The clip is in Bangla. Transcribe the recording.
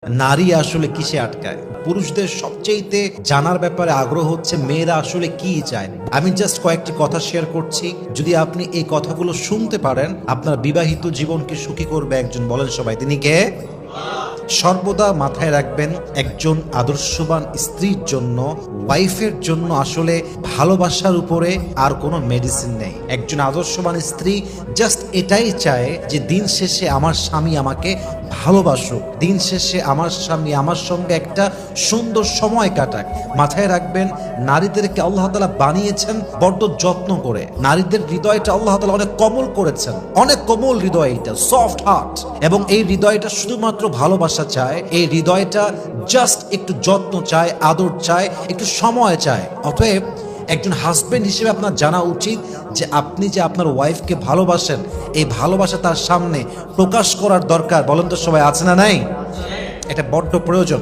নারী আসলে কিসে আটকায়? পুরুষদের সবচেয়েতে জানার ব্যাপারে আগ্রহ হচ্ছে মেয়েরা আসলে কি চায়। আমি জাস্ট কয়েকটি কথা শেয়ার করছি, যদি আপনি এই কথাগুলো শুনতে পারেন আপনার বিবাহিত জীবনকে সুখী করবে একজন। বলেন সবাই, তিনি কে? সর্বদা মাথায় রাখবেন, একজন আদর্শবান স্ত্রীর জন্য, ওয়াইফের জন্য আসলে ভালোবাসার উপরে আর কোনো মেডিসিন নেই। একজন আদর্শবান স্ত্রী জাস্ট এটাই চায় যে দিন শেষে আমার স্বামী আমাকে ভালোবাসুক, দিন শেষে আমার স্বামী আমার সঙ্গে একটা সুন্দর সময় কাটাক। মাথায় রাখবেন, নারীদেরকে আল্লাহ তাআলা বানিয়েছেন বড্ড যত্ন করে। নারীদের হৃদয়টা আল্লাহ তাআলা অনেক কোমল করেছেন, অনেক কোমল হৃদয়, এটা সফট হার্ট। এবং এই হৃদয়টা শুধুমাত্র ভালোবাসা চায়, এই হৃদয়টা জাস্ট একটু যত্ন চায়, আদর চায়, একটু সময় চায়। অতএব একজন হাজবেন্ড হিসেবে আপনার জানা উচিত যে আপনি যে আপনার ওয়াইফকে ভালোবাসেন, এই ভালোবাসা তার সামনে প্রকাশ করার দরকার। বলেন তো সবাই, আছে না নাই? এটা বড্ড প্রয়োজন।